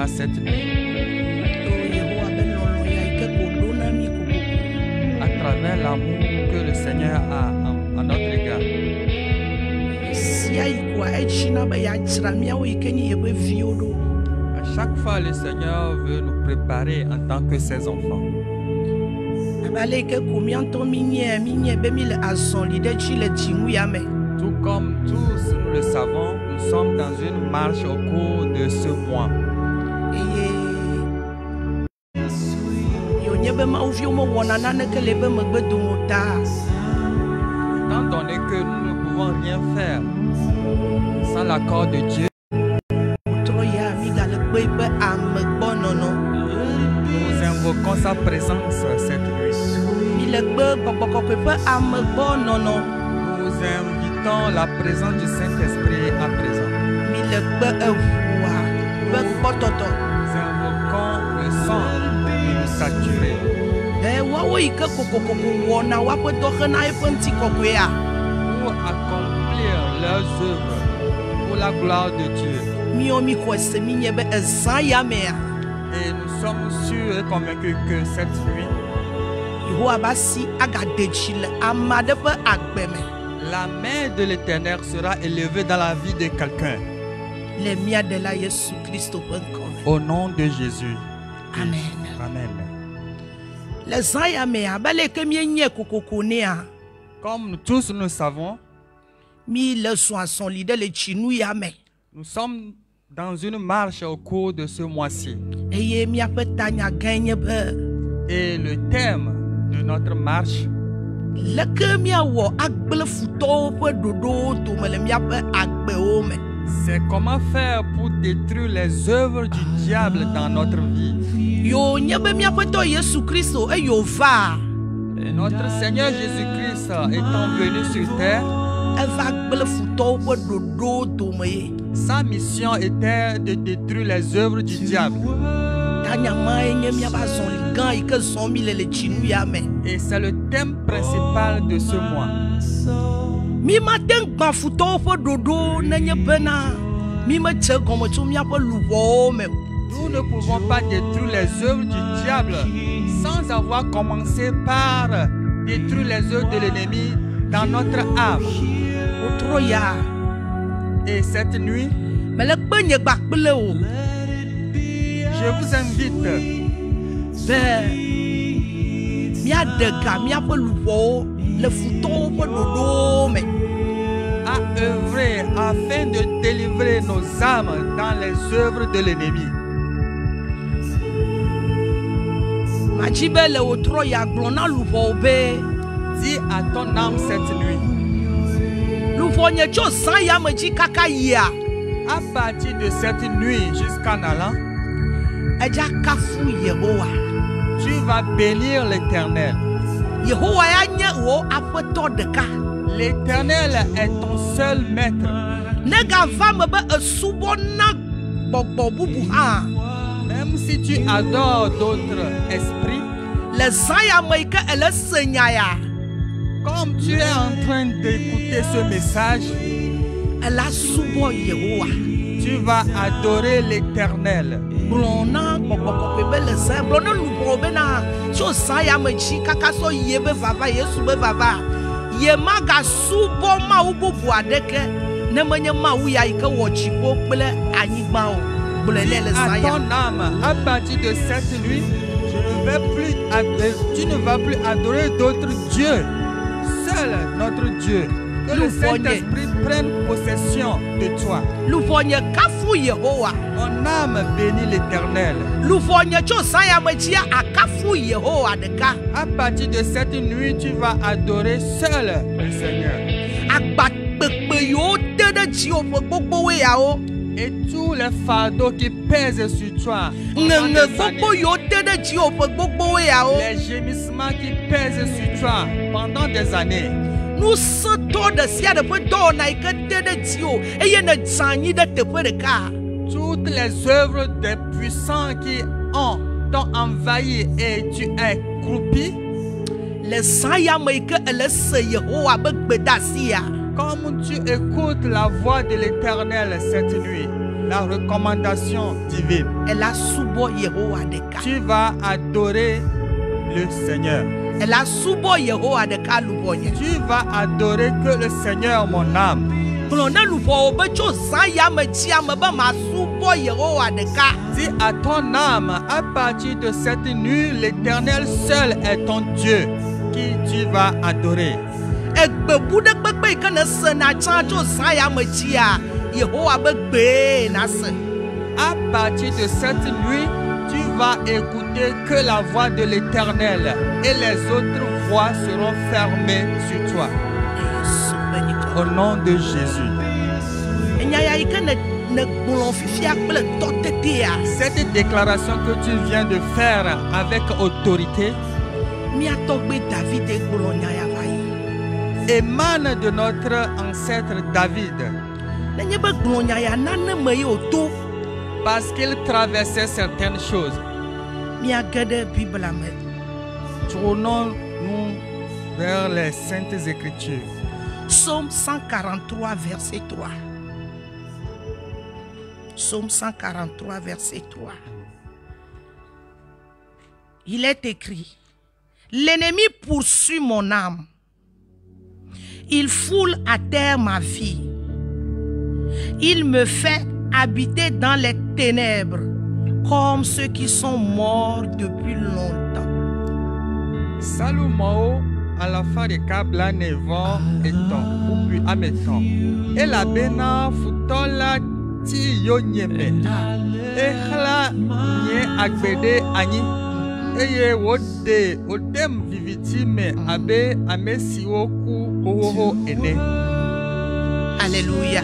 à cette nuit. À travers l'amour que le Seigneur a à notre égard. À chaque fois, le Seigneur veut nous préparer en tant que ses enfants. Tout comme tous nous le savons, nous sommes dans une marche au cours de ce mois. Étant donné que nous ne pouvons rien faire sans l'accord de Dieu, nous invoquons sa présence cette nuit. Nous invitons la présence du Saint-Esprit à présent. Nous invoquons le sang de nous saturer. Pour accomplir leurs œuvres pour la gloire de Dieu. Et nous sommes sûrs et convaincus que cette nuit, la main de l'Éternel sera élevée dans la vie de quelqu'un. Au nom de Jésus. Amen. Amen. Comme nous tous nous savons, nous sommes dans une marche au cours de ce mois-ci. Et le thème de notre marche, c'est comment faire pour détruire les œuvres du diable dans notre vie. Et notre Seigneur Jésus-Christ étant venu sur terre, sa mission était de détruire les œuvres du diable. Et c'est le thème principal de ce mois. Nous ne pouvons pas détruire les œuvres du diable sans avoir commencé par détruire les œuvres de l'ennemi dans notre âme. Et cette nuit, je vous invite à œuvrer afin de délivrer nos âmes dans les œuvres de l'ennemi. Dis à ton âme cette nuit, à partir de cette nuit jusqu'en allant, tu vas bénir l'Éternel. L'Éternel est ton seul maître. Même si tu adores d'autres esprits, comme tu es en train d'écouter ce message, tu vas adorer l'Éternel. À ton âme, à partir de cette nuit, tu ne vas plus adorer d'autres dieux. Seul notre Dieu. Que le Saint-Esprit prenne possession de toi. Mon âme bénit l'Éternel. À partir de cette nuit, tu vas adorer seul le Seigneur. Et tous les fardeaux qui pèsent sur toi, les gémissements qui pèsent sur toi pendant des années, toutes les œuvres des puissants qui t'ont envahi et tu es croupi, comme tu écoutes la voix de l'Éternel cette nuit, la recommandation divine. Tu vas adorer le Seigneur. Tu vas adorer que le Seigneur, mon âme. Dis à ton âme, à partir de cette nuit, l'Éternel seul est ton Dieu qui tu vas adorer. À partir de cette nuit, tu vas écouter que la voix de l'Éternel et les autres voix seront fermées sur toi. Au nom de Jésus. Cette déclaration que tu viens de faire avec autorité émane de notre ancêtre David, parce qu'il traversait certaines choses. Tournons-nous vers les Saintes Écritures. Psaume 143, verset 3. Psaume 143, verset 3. Il est écrit: l'ennemi poursuit mon âme. Il foule à terre ma vie. Il me fait habiter dans les ténèbres comme ceux qui sont morts depuis longtemps. Salomon à la fin de Kabla Nevon eton ou puis ameton et la bena futola ti yo nyeme e khla nye agbede ani eye wodem viviti me abe amesi woku owo ene. Alléluia.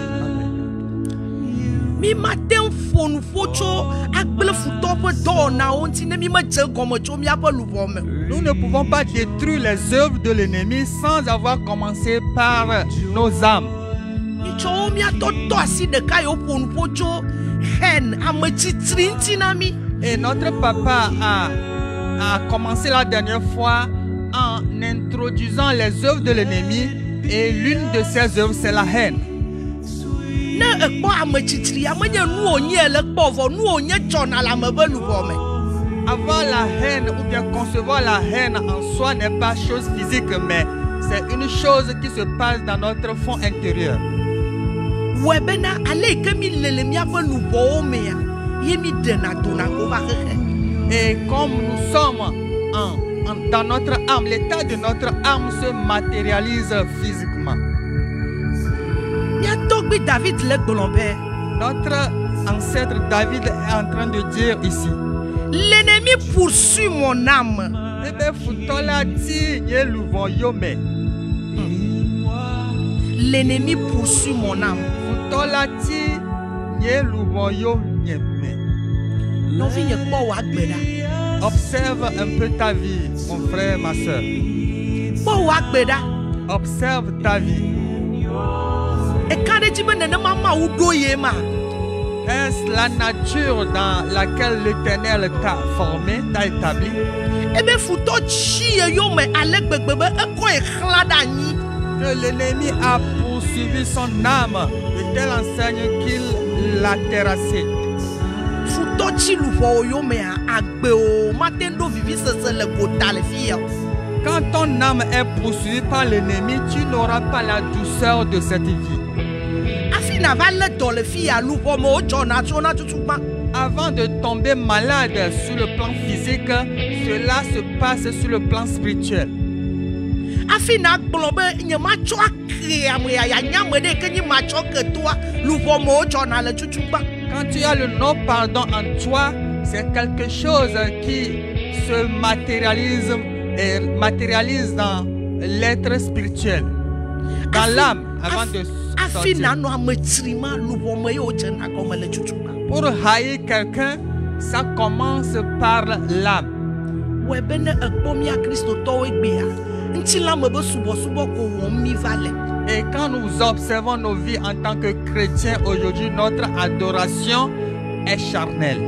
Mi matin fon focho akbele futope dona onti ne mi ma je gomo cho mi apo lubome. Nous ne pouvons pas détruire les œuvres de l'ennemi sans avoir commencé par nos âmes. Et notre papa a commencé la dernière fois en introduisant les œuvres de l'ennemi, et l'une de ces œuvres, c'est la haine. Avoir la haine ou bien concevoir la haine en soi n'est pas chose physique, mais c'est une chose qui se passe dans notre fond intérieur. Et comme nous sommes dans notre âme, l'état de notre âme se matérialise physiquement. Notre ancêtre David est en train de dire ici: l'ennemi poursuit mon âme. L'ennemi poursuit mon âme. Observe un peu ta vie, mon frère, ma soeur. Observe ta vie. Est-ce la nature dans laquelle l'Éternel t'a formé, t'a établi? Que l'ennemi a poursuivi son âme de telle enseigne qu'il l'a terrassé. Quand ton âme est poursuivie par l'ennemi, tu n'auras pas la douceur de cette vie. Avant de tomber malade sur le plan physique, cela se passe sur le plan spirituel. Quand tu as le non-pardon en toi, c'est quelque chose qui se matérialise dans l'être spirituel, dans l'âme, avant de sortir. Pour haïr quelqu'un, ça commence par l'âme. Et quand nous observons nos vies en tant que chrétiens aujourd'hui, notre adoration est charnelle.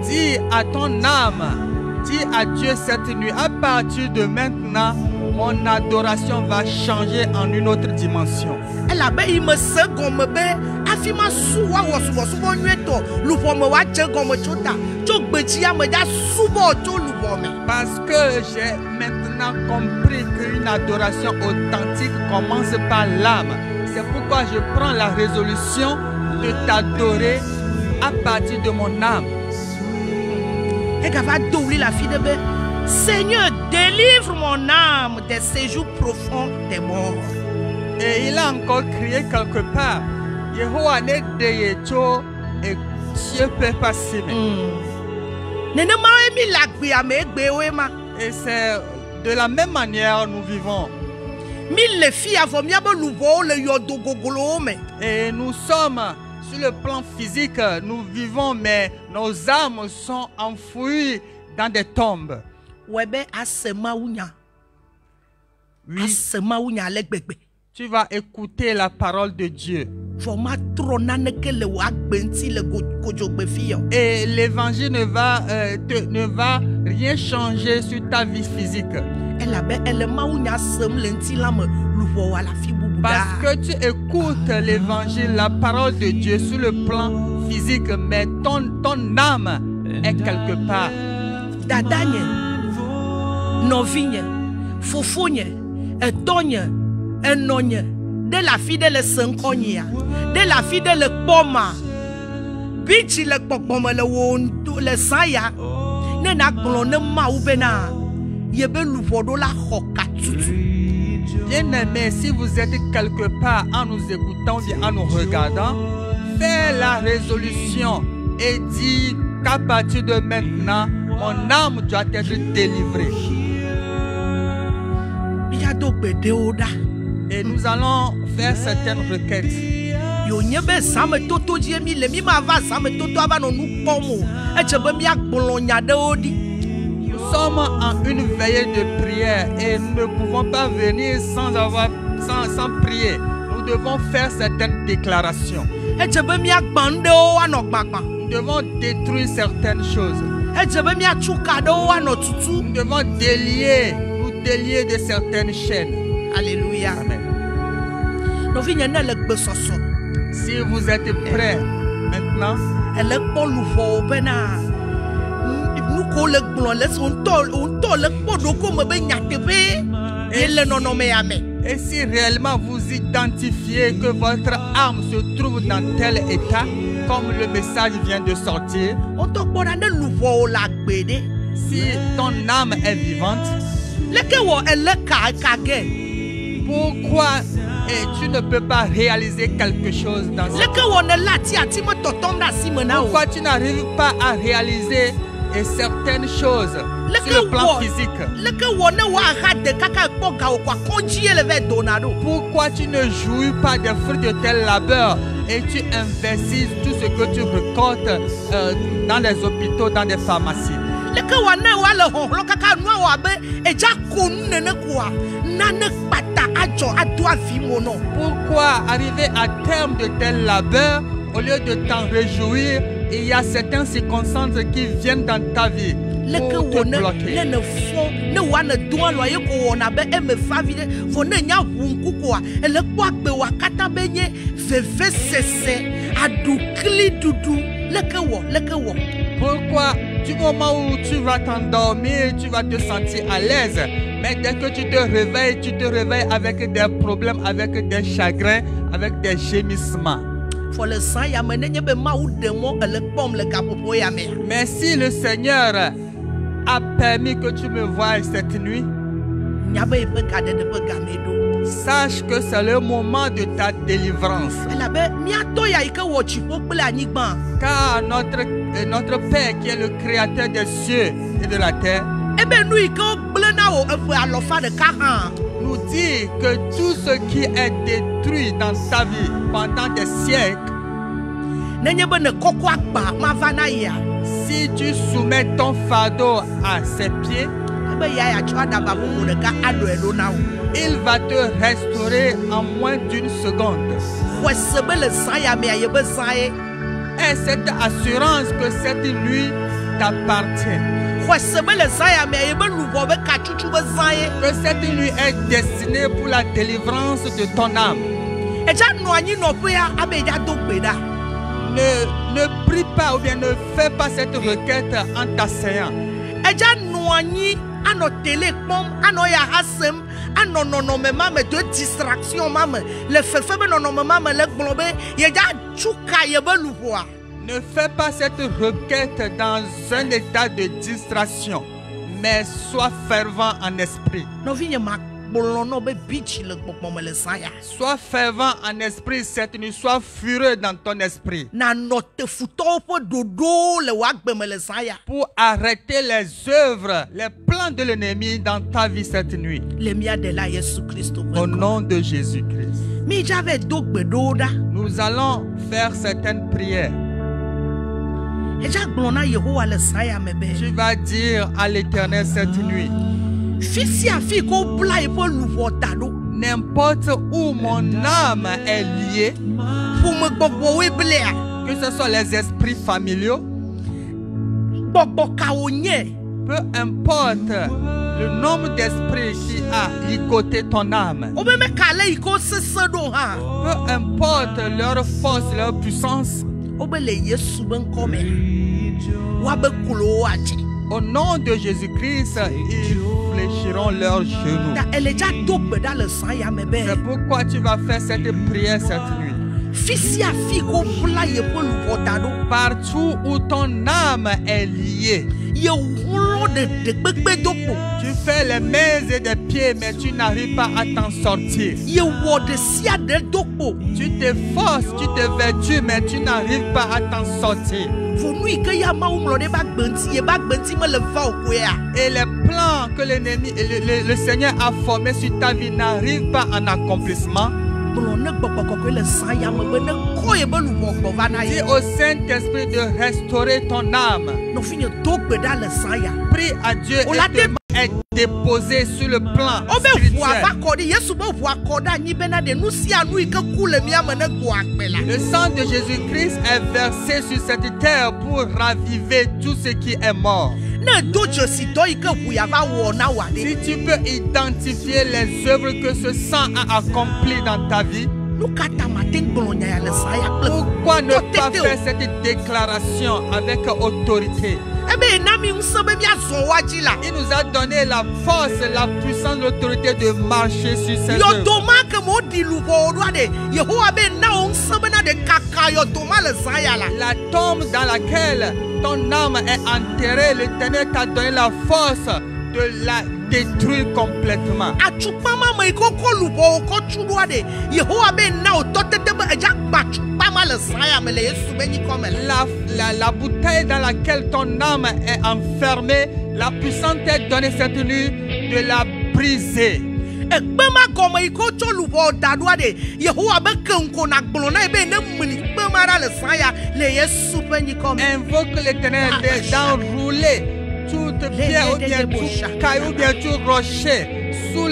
Dis à ton âme, dis à Dieu cette nuit, à partir de maintenant, mon adoration va changer en une autre dimension. Elle a il me sait comme afima suwa wosubo nyeto lupo me wa je comme chota to gbetia me da subo to lupo me. Parce que j'ai maintenant compris qu'une adoration authentique commence par l'âme. C'est pourquoi je prends la résolution de t'adorer à partir de mon âme. Et qu'elle va doubler la fille de bé. Seigneur, délivre mon âme des séjours profonds des morts. Et il a encore crié quelque part. Yehowa ne deyecho et Dieu peut passer. Et c'est de la même manière nous vivons. Et nous sommes sur le plan physique, nous vivons, mais nos âmes sont enfouies dans des tombes. Oui. Tu vas écouter la parole de Dieu. Et l'évangile ne va rien changer sur ta vie physique. Parce que tu écoutes l'évangile, la parole de Dieu sur le plan physique, mais ton âme est quelque part. Dadanye, novigne, fofogne, etonye, enonye, de la fille de le sankonia, de la fille de le poma, bichi le pokpoma le wondu le saya, nena glone ma ubena, yebe luvodo la hokatutu. Bien-aimé, si vous êtes quelque part en nous écoutant et en nous regardant, fais la résolution et dis qu'à partir de maintenant, mon âme doit être délivrée. Et nous allons faire certaines requêtes. Nous sommes en une veillée de prière et nous ne pouvons pas venir sans prier. Nous devons faire certaines déclarations. Nous devons détruire certaines choses. Nous devons nous délier de certaines chaînes. Alléluia. Amen. Si vous êtes prêts maintenant, et si réellement vous identifiez que votre âme se trouve dans tel état, comme le message vient de sortir, si ton âme est vivante, pourquoi tu ne peux pas réaliser quelque chose dans cette vie? Pourquoi tu n'arrives pas à réaliser certaines choses sur le plan physique? Pourquoi tu ne jouis pas des fruits de tel labeur et tu investis tout ce que tu récoltes dans les hôpitaux, dans des pharmacies? Pourquoi arriver à terme de tel labeur, au lieu de t'en réjouir, il y a certaines circonstances qui viennent dans ta vie pour te bloquer? Pourquoi du moment où tu vas t'endormir, tu vas te sentir à l'aise, mais dès que tu te réveilles avec des problèmes, avec des chagrins, avec des gémissements. Mais si le Seigneur a permis que tu me voies cette nuit, sache que c'est le moment de ta délivrance. Car notre Père qui est le créateur des cieux et de la terre nous dit que tout ce qui est détruit dans ta vie pendant des siècles, si tu soumets ton fardeau à ses pieds, il va te restaurer en moins d'une seconde. Et cette assurance que cette nuit t'appartient. Que cette nuit est destinée pour la délivrance de ton âme. Ne prie pas ou bien ne fais pas cette requête en t'asseyant. Ne fais pas cette requête dans un état de distraction, mais sois fervent en esprit. Sois fervent en esprit cette nuit, sois furieux dans ton esprit. Pour arrêter les œuvres, les plans de l'ennemi dans ta vie cette nuit. Au nom de Jésus-Christ. Nous allons faire certaines prières. Tu vas dire à l'Éternel cette nuit: n'importe où mon âme est liée, que ce soit les esprits familiaux, peu importe le nombre d'esprits qui a ligoté ton âme, peu importe leur force, leur puissance, au nom de Jésus-Christ, ils fléchiront leurs genoux. C'est pourquoi tu vas faire cette prière cette nuit. Partout où ton âme est liée, tu fais les mains et des pieds, mais tu n'arrives pas à t'en sortir. Tu t'efforces, tu te vertus, mais tu n'arrives pas à t'en sortir. Et les plans que l'ennemi, le Seigneur a formés sur ta vie n'arrivent pas en accomplissement. Dis au Saint-Esprit de restaurer ton âme. Prie à Dieu et est déposé sur le plan spirituel. Le sang de Jésus-Christ est versé sur cette terre pour raviver tout ce qui est mort. Si tu peux identifier les œuvres que ce sang a accomplies dans ta vie, pourquoi ne pas faire cette déclaration avec autorité? Il nous a donné la force, la puissance, l'autorité de marcher sur ces œuvres. La tombe dans laquelle ton âme est enterrée, l'Éternel t'a donné la force de la détruire complètement. La bouteille dans laquelle ton âme est enfermée, la puissance t'est donnée cette nuit de la briser. Invoque l'Éternel d'enrouler toute pierre ou bien tout caillou ou bien tout rocher sous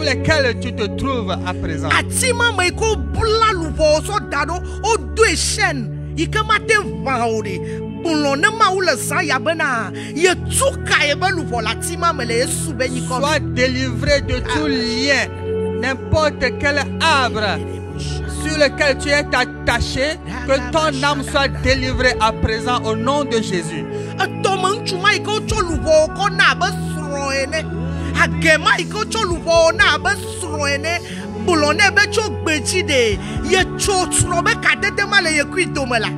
lesquels tu te trouves à présent. Sois délivré de tout lien, n'importe quel arbre sur lequel tu es attaché, que ton âme soit délivrée à présent au nom de Jésus.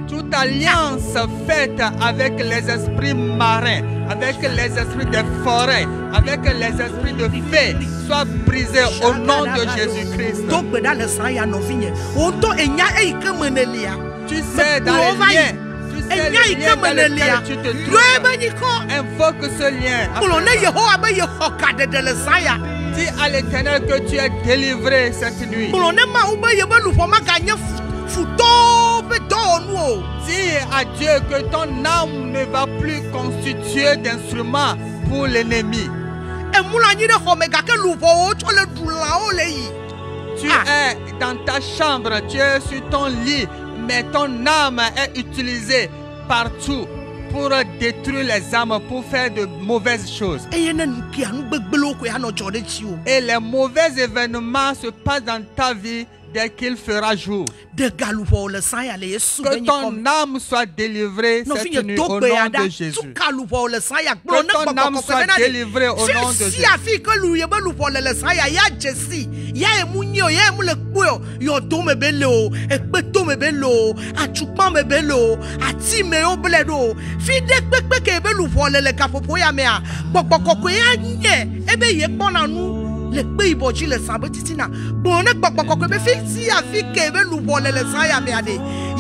Toute alliance faite avec les esprits marins, avec les esprits des forêts, avec les esprits de fées, soit brisée au nom de Jésus-Christ. Tu sais dans les liens. Tu sais les liens dans lesquels tu te trouves. Invoque ce lien. Dis à l'Éternel que tu es délivré cette nuit. Dis à Dieu que ton âme ne va plus constituer d'instrument pour l'ennemi. Tu es dans ta chambre, tu es sur ton lit, mais ton âme est utilisée partout pour détruire les âmes, pour faire de mauvaises choses. eye ne nu kia nu gbegbelo ko ya no dzɔ ɖe tsi o. Et les mauvais événements se passent dans ta vie dès qu'il fera jour. de galuƒo le san ya le Yesu Que be ton nyikɔ me. âme soit délivrée Nɔvi cette nye nuit do au gbe ya nom de ɖa Jésus. tu galuƒo le san ya gblɔ ne Que ton âme gbɔgbɔ soit kɔkɔ bena délivrée au nom de si Jésus. afi ke lu ye be luƒo le san ya ya dze si ya ye mu nyi o ya ye mu le kpoe o yɔdo me be le o ekpeto me be le o atukpa me be le o ati me wo ble ɖo o fi ɖe kpekpe ke be luƒo le gaƒoƒo ya mea gbɔgbɔ kɔkɔe ya nye ebe ye kpɔna nu le kpe yibɔ dzi le san be titina gbɔn ne gbɔgbɔ kɔkɔe be fi si afi ke be luƒo le san ya mea de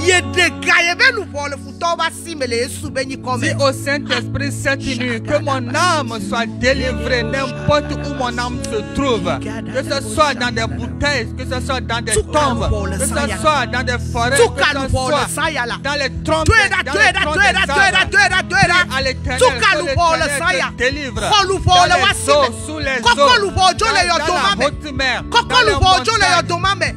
ye de ga ye be luƒo le futɔwo ba si me le Yesu be nyikɔ Dis me. au Saint-Esprit cette nuit que mon âme soit délivrée n'importe où mon âme se trouve. Que ce soit dans des bouteilles, que ce soit dans des tombes, que ce soit dans des forêts, que Tuka ce luƒo le soit san ya la. dans les troncs Tueda, dans tueda, les troncs tueda, des tueda, arbres. tueda, tueda. À l'Éternel, Tuka que luƒo le l'Éternel san ya. te délivre. Xɔ luƒo Dans le wa les si eaux, me. sous les Kɔkɔ eaux, luƒo dzo le dans yɔdoma la me. haute mer, Kɔkɔ dans les luƒo dzo le montagnes. yɔdoma me.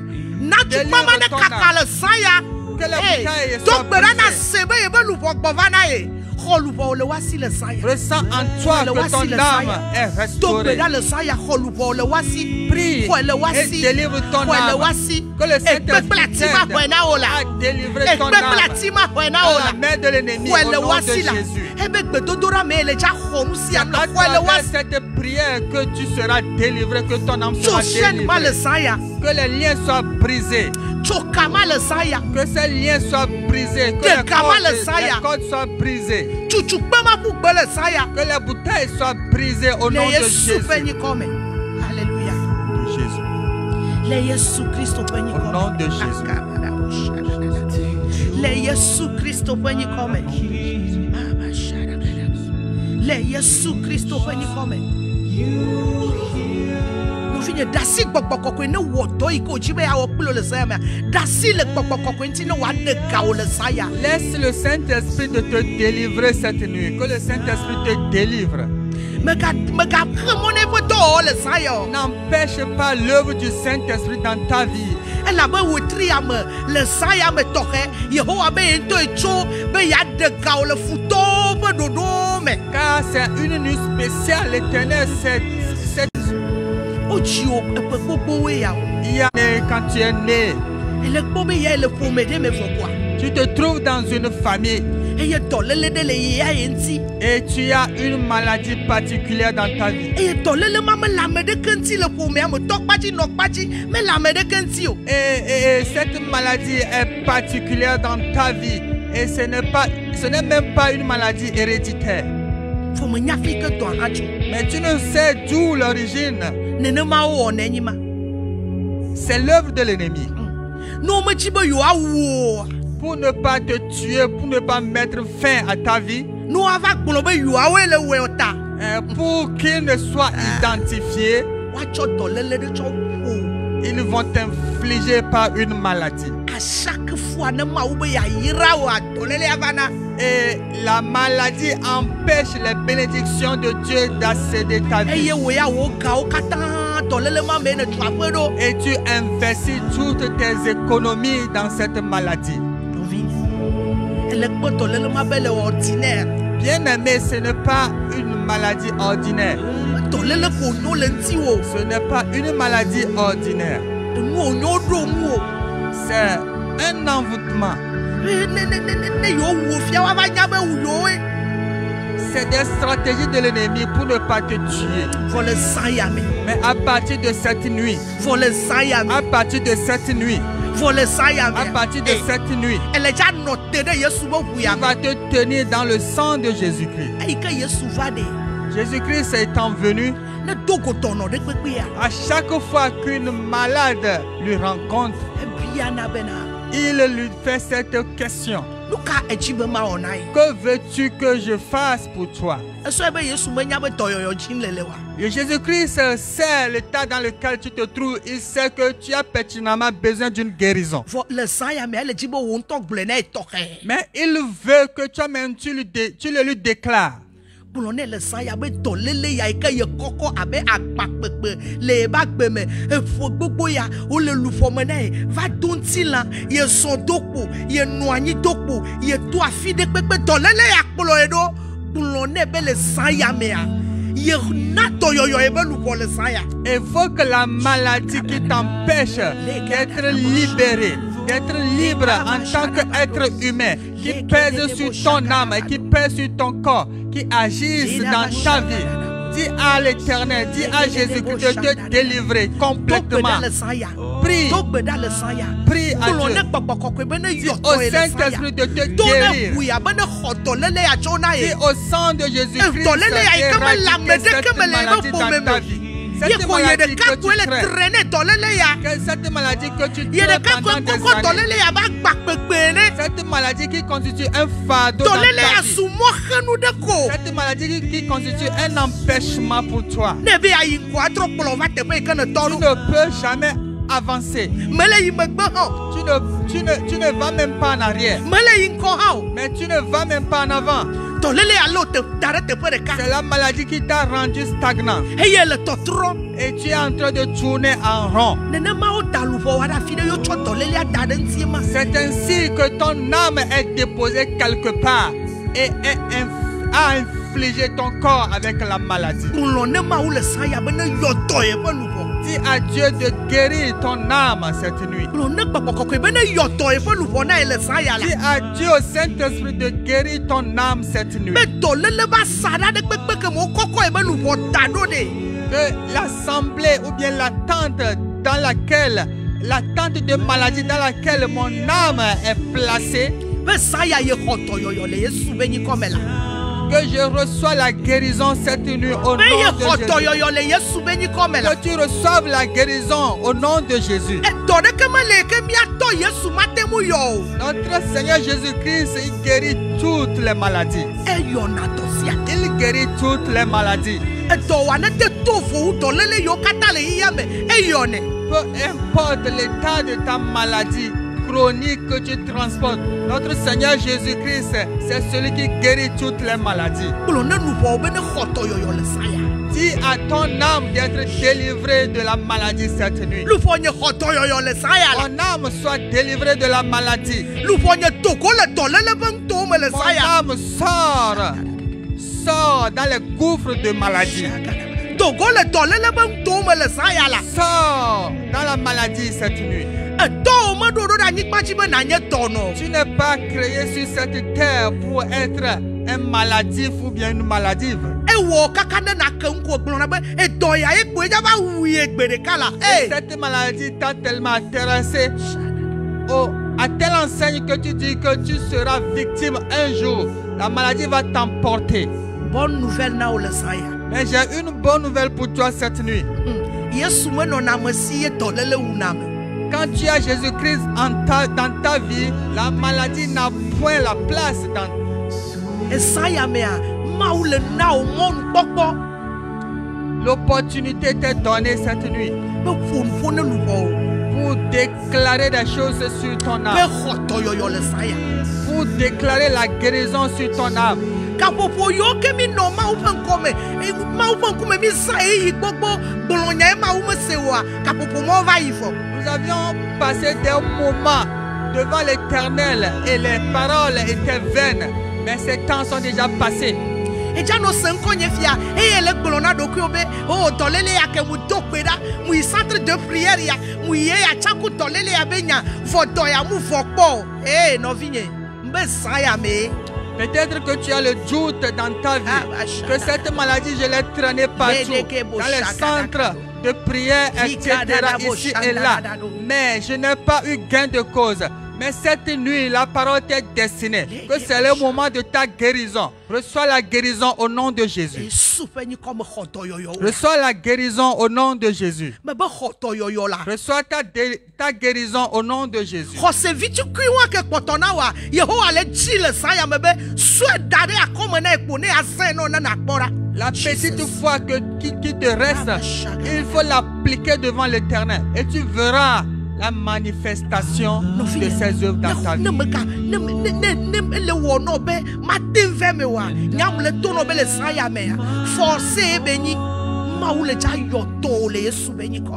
Na tukpama ne ton kaka le san ya. Que les Hey, bouteilles do soient gbe ɖa na brisées. se be ye be luƒo gbɔ va na ye. Xɔ luƒo le wa si le san ya. Ressens en toi Le que wa si ton le âme san ya. est Do gbe restaurée. ɖa le san ya xɔ luƒo le wa si. Prie Xɔe le wa et si. délivre ton Xɔe le wa âme. si. Que le Ekpe kple Saint-Esprit ati ma xɔe na wo la. à délivrer ton Ekpe kple âme ati ma xɔe na wo dans la. la main de l'ennemi Xɔe au le nom wa de si la. Jésus. Ebe gbedodoɖa me le dza xɔ nu sia C'est à le xɔe le wa travers si. cette prière que tu seras délivré, que ton âme Tso sera chaîne ma le délivrée. san ya. Que les liens soient brisés. Tso kama le san ya. Que ces liens soient brisés. Que Que les kama le saya. cordes soient brisées. Tutukpe ma ƒu gbe le san ya. Que les bouteilles soient brisées au Le nom de Yesu Jésus. ƒe nyikɔ me. Alléluia. De Jésus. Le Yesu Kristo ƒe nyikɔ me. Au nom de Jésus. Le Yesu Kristo ƒe nyikɔ me. Le Yesu Kristo ƒe nyikɔ me. Nɔvinye dasi gbɔgbɔ kɔkɔe ne wɔ dɔ yi ke wòdzi be yeawɔ kpli le san ya mea. Dasi le gbɔgbɔ kɔkɔe ŋuti ne wòaɖe ga wo le san ya. Laisse le Saint-Esprit de te délivrer cette nuit. Que le Saint-Esprit te délivre. Megaxe mɔ ne eƒe dɔwɔwɔ le san ya o. N'empêche pas l'œuvre du Saint-Esprit dans ta vie. Elabe wetri ya me le san ya me tɔxɛ Yehowa be ye ŋutɔ etso be yeaɖe ga wo le futɔwo ƒe ɖoɖo me. Car c'est une nuit spéciale. L'Éternel, c'est Wodzi wo eƒe gbogbowoe ya o. il y a quand tu es né. Ele kpɔ be ya le ƒome ɖe me vɔ koa. Tu te trouves dans une famille Eye dɔléle ɖe le yea ye ŋuti. et tu as une maladie particulière dans ta vie. Eye dɔléle ma me le ame ɖeke ŋuti le ƒomea me tɔ kpadzi nɔ kpadzi me le ame ɖeke ŋuti o. Et cette maladie est particulière dans ta vie. Et ce n'est même pas une maladie héréditaire. Ƒome nya fi ke dɔa hã tso. Mais tu ne sais d'où l'origine. Nenema wo wɔnɛ nyi ma. C'est l'œuvre de l'ennemi. Ne womedzi be yewoawu o. Pour ne pas te tuer, pour ne pas mettre fin à ta vie, Ne woava gblɔ be yewoawoe le wɔe o ta. pour qu'il ne soit identifié, Woatsɔ dɔléle ɖe tsɔ ƒo. ils vont t'infliger par une maladie. À chaque fois ne mawu be yayra wo adɔléle ava na. Et la maladie empêche les bénédictions de Dieu d'accéder ta vie. Eye wo ya wo gawo katã dɔléle ma me ne tu aƒe ɖo. Et tu investis toutes tes économies dans cette maladie. Nɔvi, ele kpɔ dɔléle ma be le ordinaire. Bien-aimé, ce n'est pas une maladie ordinaire. Dɔléle ko nyo le ŋuti wo. Ce n'est pas une maladie ordinaire. Enu wo nyo ɖo ŋu wo. C'est un envoûtement. Ne yewo wu wo fia woava nya be wu yewoe. C'est des stratégies de l'ennemi pour ne pas te tuer. Vɔ le san ya me. Mais à partir de cette nuit, Vɔ le san ya me. à partir de cette nuit, Vɔ le san ya me. à partir de cette nuit, Ele dza nɔ te ɖe Yesu be ʋu ya tu me. vas te tenir dans le sang de Jésus-Christ. Eyi ke Yesu va ɖe. Jésus-Christ étant venu, Ne do go dɔnɔ ɖe kpekpe ya. à chaque fois qu'une malade lui rencontre, Ebiana bena. il lui fait cette question. Nu ka edzi be mawɔ na ye. Que veux-tu que je fasse pour toi? Esɔ be Yesu menya be dɔyɔyɔ dzim le wa. Et Jésus-Christ sait l'état dans lequel tu te trouves. Il sait que tu as pertinemment besoin d'une guérison. Vɔ le san ya me ele dzi be wo ŋutɔ gblɔe na ye tɔxɛ. Mais il veut que toi-même tu le lui déclares. Kplɔnɛ le san ya be dɔléle ya yi ke ye kɔkɔ abe agbakpekpe le ebe agbe me. Efo gbogbo ya wo le luƒɔme na ye va do ŋuti la ye sɔn do kpo ye nɔ anyi do kpo ye to afi ɖe kpekpe dɔléle ya kplɔ ye ɖo. Kplɔnɛ be le san ya mea ye na dɔyɔyɔ ye be luƒɔ le san ya. Il faut que la maladie qui t'empêche d'être libéré, d'être libre en tant qu'être humain, qui pèse sur ton âme, qui pèse sur ton corps, qui agisse dans ta vie. Dis à l'Éternel, dis à Jésus-Christ de te délivrer complètement. Prie. Prie à Dieu. Dis au Saint-Esprit de te guérir. Dis au sang de Jésus-Christ d'éradiquer cette maladie dans ta vie. Cette maladie que tu traînes, cette maladie que tu traînes pendant des années, cette maladie qui constitue un fardeau dans ta vie, cette maladie qui constitue un empêchement pour toi, tu ne peux jamais avancer. Tu ne vas même pas en arrière, mais tu ne vas même pas en avant. C'est la maladie qui t'a rendu stagnant. Et tu es en train de tourner en rond. C'est ainsi que ton âme est déposée quelque part et a infligé ton corps avec la maladie. Dis à Dieu de guérir ton âme cette nuit. Dis à Dieu au Saint-Esprit de guérir ton âme cette nuit. Que l'assemblée ou bien l'attente de maladie dans laquelle mon âme est placée, que je reçois la guérison cette nuit au nom de Jésus. Que tu reçoives la guérison au nom de Jésus. Notre Seigneur Jésus-Christ, il guérit toutes les maladies. Il guérit toutes les maladies. Peu importe l'état de ta maladie chronique que tu transportes, notre Seigneur Jésus-Christ, c'est celui qui guérit toutes les maladies. Dis à ton âme d'être délivrée de la maladie cette nuit. Ton âme soit délivrée de la maladie. Mon âme sort dans les gouffres de maladie. Sors dans la maladie cette nuit. Tu n'es pas créé sur cette terre pour être un maladif ou bien une maladive. Cette maladie t'a tellement terrassé à telle enseigne que tu dis que tu seras victime un jour. La maladie va t'emporter. Bonne nouvelle na le saya. Mais j'ai une bonne nouvelle pour toi cette nuit. Quand tu as Jésus-Christ dans ta vie, la maladie n'a point la place dans. L'opportunité t'est donnée cette nuit pour déclarer des choses sur ton âme, pour déclarer la guérison sur ton âme. Nous avions passé des moments devant l'Éternel et les paroles étaient vaines, mais ces temps sont déjà passés. Peut-être que tu as le doute dans ta vie que cette maladie, je l'ai traînée partout, dans les centres de prière, etc., ici et là. Mais je n'ai pas eu gain de cause. Mais cette nuit, la parole t'est destinée, que c'est le moment de ta guérison. Reçois la guérison au nom de Jésus. Reçois la guérison au nom de Jésus. Reçois ta guérison au nom de Jésus. La petite foi qui te reste, il faut l'appliquer devant l'Éternel. Et tu verras la manifestation de ses œuvres dans ta vie.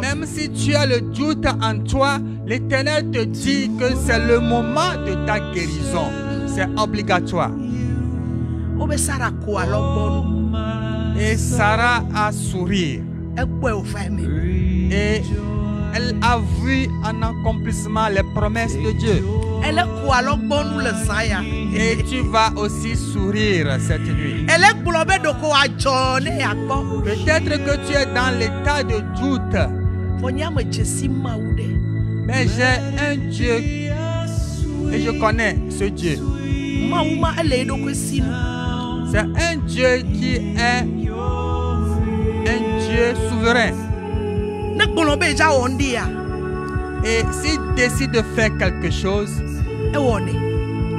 Même si tu as le doute en toi, l'Éternel te dit que c'est le moment de ta guérison. C'est obligatoire. Et Sarah a souri. Et elle a vu en accomplissement les promesses de Dieu. Et tu vas aussi sourire cette nuit. Peut-être que tu es dans l'état de doute. Mais j'ai un Dieu et je connais ce Dieu. C'est un Dieu qui est un Dieu souverain. Et s'il décide de faire quelque chose,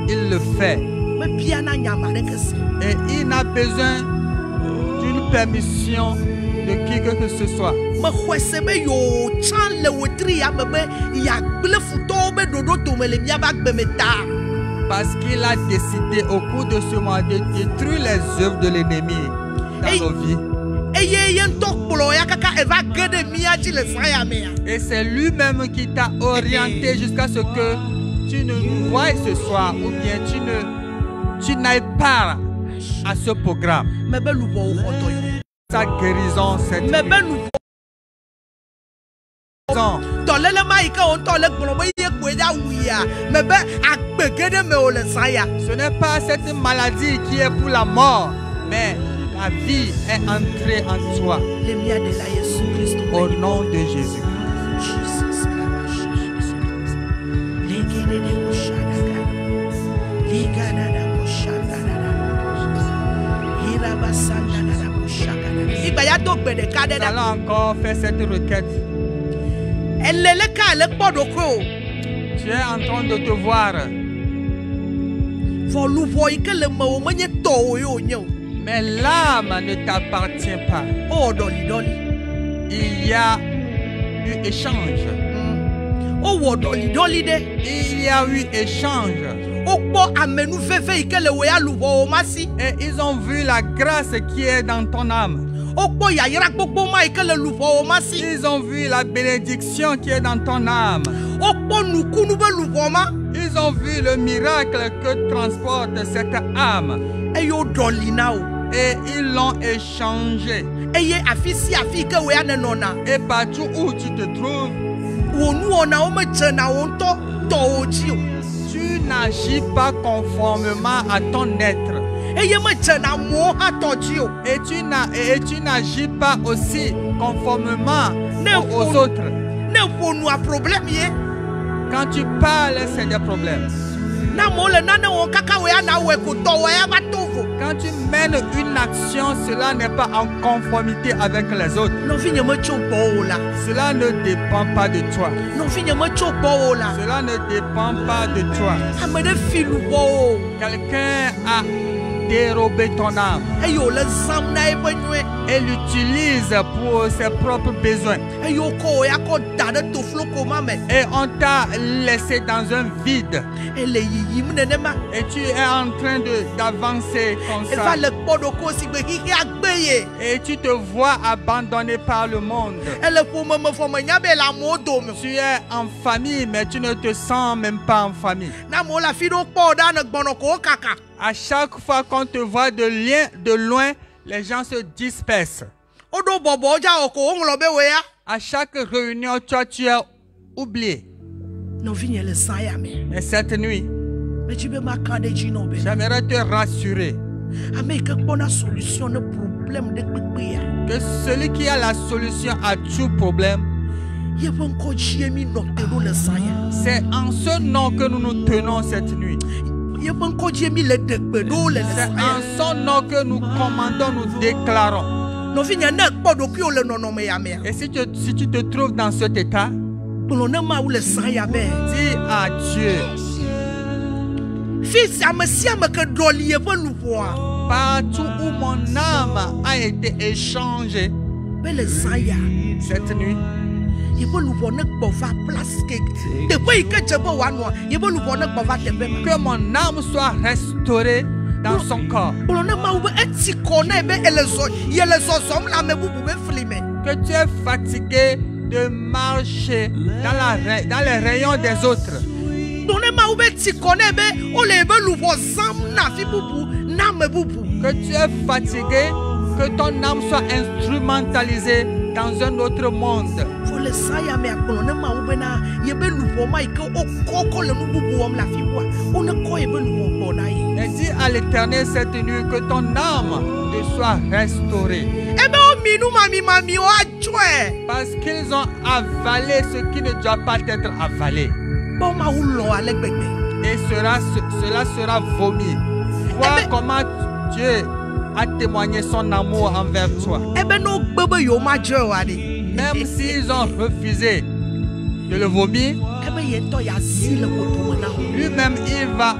il le fait. Et il n'a besoin d'une permission de qui que ce soit. Parce qu'il a décidé au cours de ce mois de détruire les œuvres de l'ennemi dans nos vies. Et c'est lui-même qui t'a orienté jusqu'à ce que tu ne nous voies ce soir ou bien tu n'ailles pas à ce programme. Sa guérison cette nuit. Ce n'est pas cette maladie qui est pour la mort, mais la vie est entrée en toi. Au nom de Jésus. Nous allons encore faire cette requête. Tu es en train de te voir. Mais l'âme ne t'appartient pas. Il y a eu échange. Il y a eu échange. Et ils ont vu la grâce qui est dans ton âme. Ils ont vu la bénédiction qui est dans ton âme. Ils ont vu le miracle que transporte cette âme. Et ils l'ont échangé. Et partout où tu te trouves, tu n'agis pas conformément à ton être. Et tu n'agis pas aussi conformément aux autres. Quand tu parles, c'est des problèmes. Quand tu mènes une action, cela n'est pas en conformité avec les autres. Cela ne dépend pas de toi. Cela ne dépend pas de toi. Quelqu'un a dérobé ton âme et l'utilise pour ses propres besoins. Et on t'a laissé dans un vide. Et tu es en train d'avancer comme ça. Et tu te vois abandonné par le monde. Tu es en famille, mais tu ne te sens même pas en famille. À chaque fois qu'on te voit de loin, les gens se dispersent. À chaque réunion, toi, tu es oublié. Mais cette nuit, j'aimerais te rassurer que celui qui a la solution à tout problème, c'est en ce nom que nous nous tenons cette nuit. C'est en son nom que nous commandons, nous déclarons. Et si tu te trouves dans cet état, dis à Dieu, partout où mon âme a été échangée cette nuit, il veut nous voir place que depuis que tu vas voir il veut nous voir que mon âme soit restaurée dans son corps. Que tu es fatigué de marcher dans les rayons des autres. Que tu es fatigué, que ton âme soit instrumentalisée dans un autre monde. Et dis à l'Éternel cette nuit que ton âme te soit restaurée. Parce qu'ils ont avalé ce qui ne doit pas être avalé. Et cela sera vomi. Vois comment Dieu a témoigné son amour envers toi. Même s'ils ont refusé de le vomir, lui-même il va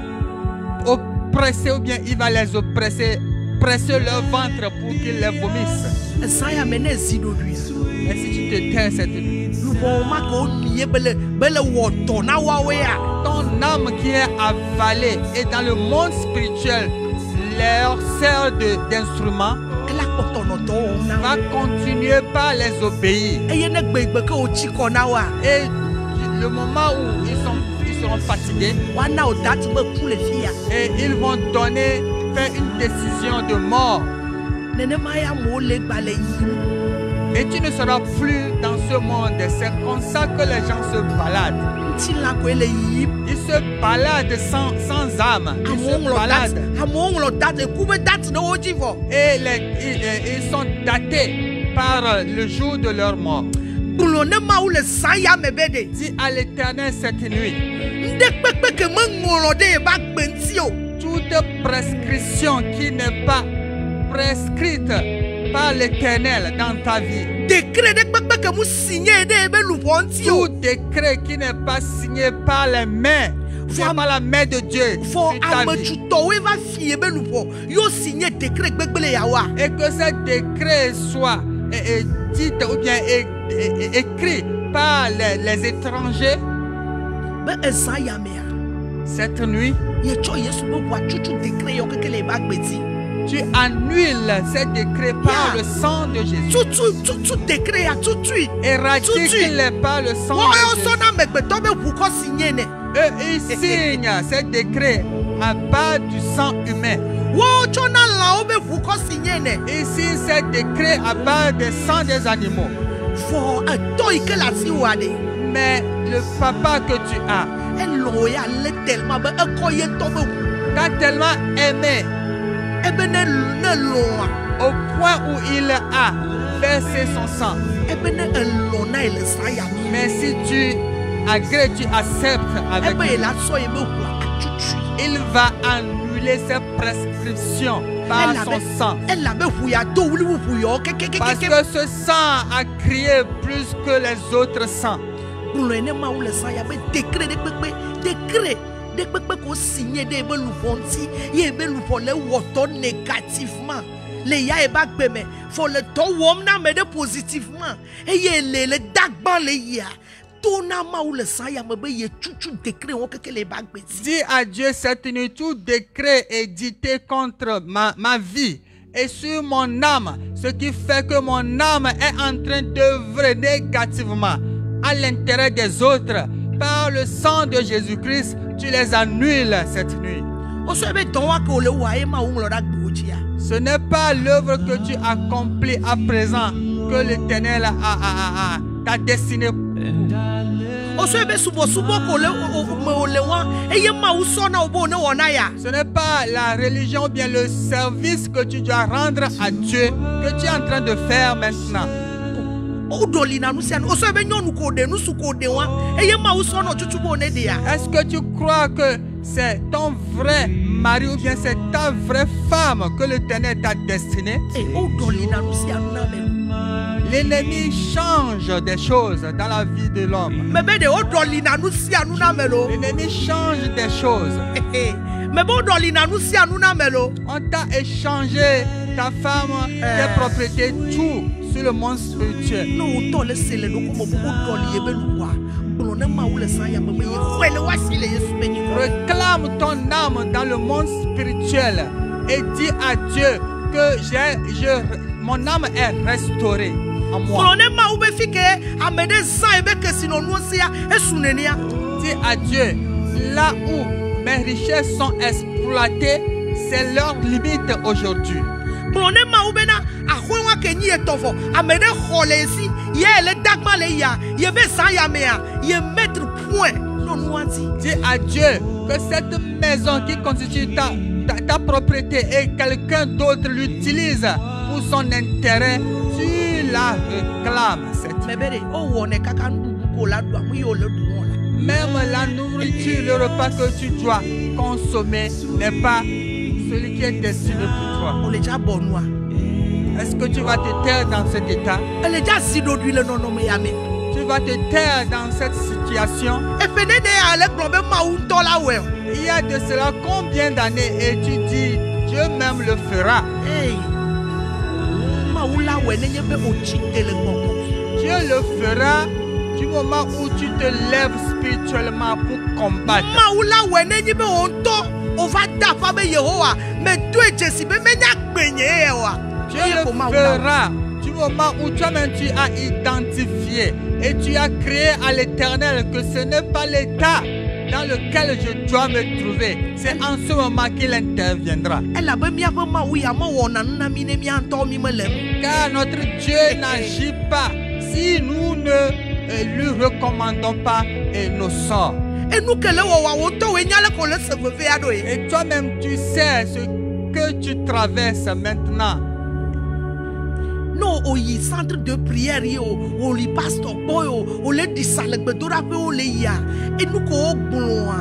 oppresser ou bien il va les oppresser, presser leur ventre pour qu'ils les vomissent. Et si tu te tais cette nuit, ton âme qui est avalée et dans le monde spirituel leur sert d'instrument, va continuer par les obéir. Et le moment où ils seront fatigués, et ils vont faire une décision de mort. Et tu ne seras plus dans ce monde. C'est comme ça que les gens se baladent. Ils se baladent sans âme. Ils se baladent. Et ils sont datés par le jour de leur mort. Dis à l'Éternel cette nuit, toute prescription qui n'est pas prescrite par l'Éternel dans ta vie, tout décret qui n'est pas signé par les mains, par la main de Dieu sur ta vie, et que ce décret soit dit ou bien écrit par les étrangers, cette nuit, tu annules ces décrets par le sang de Jésus. Tout décret a tout tué. Éradique-les par le sang de Jésus. Eux, ils signent ces décrets à base du sang humain. Ils signent ces décrets à base du sang des animaux. Mais le papa que tu as t'a tellement aimé au point où il a versé son sang. Mais si tu agrées, tu acceptes avec lui, il va annuler ses prescriptions par son sang. Parce que ce sang a crié plus que les autres sangs. Négativement les ya e ba gbe me for le to wom na me de positivement e ye le dagban le ya to na ma ou le sa ya me be ye chuchu décret on que les ba gbe. Dis à Dieu cette nuit, tout décret édité contre ma vie et sur mon âme, ce qui fait que mon âme est en train d'œuvrer négativement à l'intérêt des autres, par le sang de Jésus-Christ, tu les annules cette nuit. Ce n'est pas l'œuvre que tu accomplis à présent que l'Éternel t'a destiné. Ce n'est pas la religion ou bien le service que tu dois rendre à Dieu que tu es en train de faire maintenant. Est-ce que tu crois que c'est ton vrai mari ou bien c'est ta vraie femme que l'Éternel t'a destiné? L'ennemi change des choses dans la vie de l'homme. L'ennemi change des choses. On t'a échangé ta femme, tes propriétés, tout sur le monde spirituel. Réclame ton âme dans le monde spirituel et dis à Dieu que mon âme est restaurée en moi. Dis à Dieu, là où mes richesses sont exploitées, c'est leur limite aujourd'hui. Dis à Dieu que cette maison qui constitue ta propriété et quelqu'un d'autre l'utilise pour son intérêt, tu la réclames. Même la nourriture, le repas que tu dois consommer n'est pas celui qui est destiné pour toi. Est-ce que tu vas te taire dans cet état? Tu vas te taire dans cette situation? Il y a de cela combien d'années et tu dis Dieu même le fera? Dieu le fera du moment où tu te lèves spirituellement pour combattre. Dieu le fera du moment où toi-même tu as identifié et tu as créé à l'Éternel que ce n'est pas l'état dans lequel je dois me trouver. C'est en ce moment qu'il interviendra. Car notre Dieu n'agit pas si nous ne lui recommandons pas nos sorts. Et toi-même tu sais ce que tu traverses maintenant. Non, au centre de prière, au pasteur boy, au le disale bedora pe au le ya. Et nous ko gloa.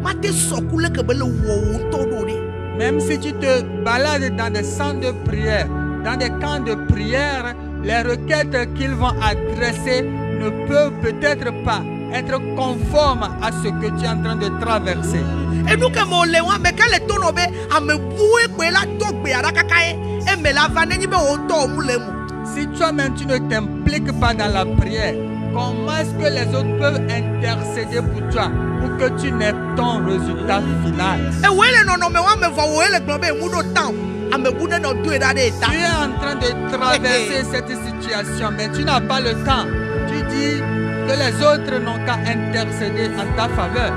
Mate sokule ke bele wo todori. Même si tu te balades dans des centres de prière, dans des camps de prière, les requêtes qu'ils vont adresser ne peuvent peut-être pas être conformes à ce que tu es en train de traverser. Et nous que mon léon, mais quand les tonobe a me boué que la tobe à la cacaille et me la vanne ni be auto moulemu. Si toi-même tu ne t'impliques pas dans la prière, comment est-ce que les autres peuvent intercéder pour toi pour que tu n'aies ton résultat final? Et où est le non mais on me voit où est le globé mouno temps. Tu es en train de traverser cette situation, mais tu n'as pas le temps. Tu dis que les autres n'ont qu'à intercéder en ta faveur.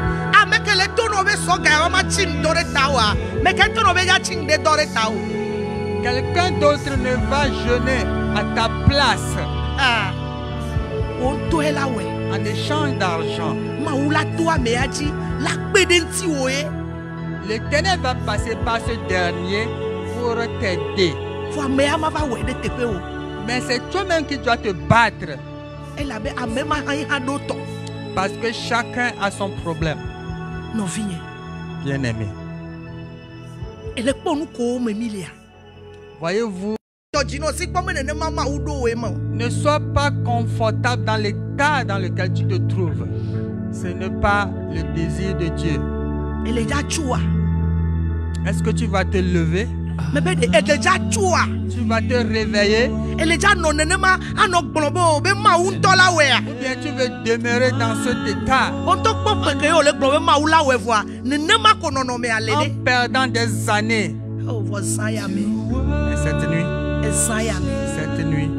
Quelqu'un d'autre ne va jeûner à ta place en échange d'argent. L'Éternel va passer par ce dernier pour t'aider. Mais c'est toi-même qui dois te battre. Parce que chacun a son problème. Bien-aimé. Voyez-vous, ne sois pas confortable dans l'état dans lequel tu te trouves. Ce n'est pas le désir de Dieu. Est-ce que tu vas te lever? Tu vas te réveiller? Ou bien tu veux demeurer dans cet état en perdant des années? Et cette nuit,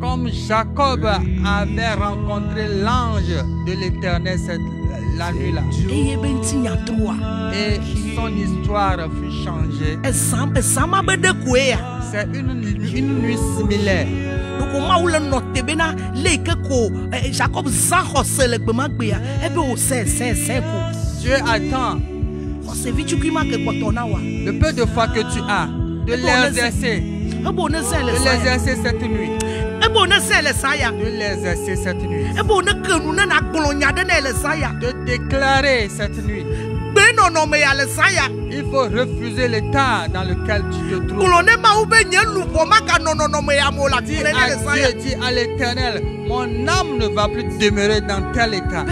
comme Jacob avait rencontré l'ange de l'Éternel la nuit là, et son histoire fut changée. C'est une nuit similaire. Dieu attend le peu de foi que tu as de l'exercer. De l'exercer cette nuit. De l'exercer cette nuit. De déclarer cette nuit. Il faut refuser l'état dans lequel tu te trouves. Dis à l'Éternel, mon âme ne va plus demeurer dans tel état.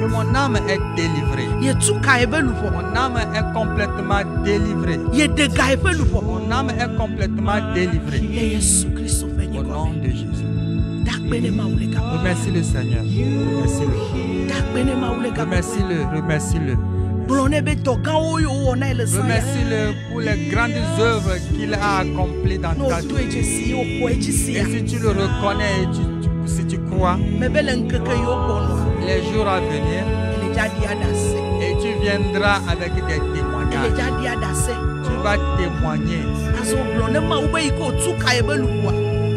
Que mon âme est délivrée. Mon âme est complètement délivrée. Mon âme est complètement délivrée. Au nom de Jésus. Remercie le Seigneur. Remercie-le. Remercie-le. Remercie-le. Remercie-le pour les grandes œuvres qu'il a accomplies dans ta vie. Et si tu le reconnais et si tu crois, les jours à venir, et tu viendras avec des témoignages. Tu vas témoigner.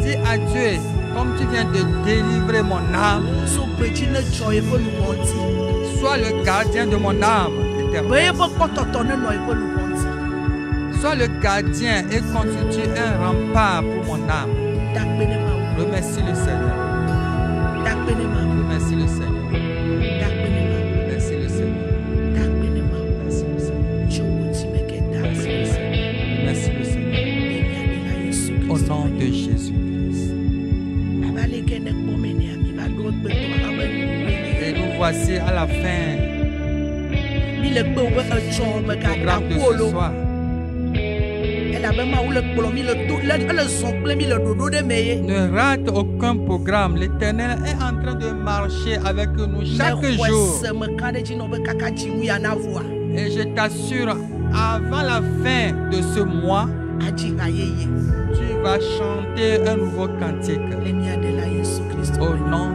Dis à Dieu, comme tu viens de délivrer mon âme, sois le gardien de mon âme. Sois le gardien et constitue un rempart pour mon âme. Remercie le Seigneur. Remercie le Seigneur. Remercie le Seigneur. Remercie le Seigneur. Remercie le Seigneur. Au nom de Jésus-Christ. Et nous voici à la fin du programme de ce soir. Ne rate aucun programme. L'Éternel est en train de marcher avec nous chaque jour. Et je t'assure, avant la fin de ce mois, tu vas chanter un nouveau cantique. Au nom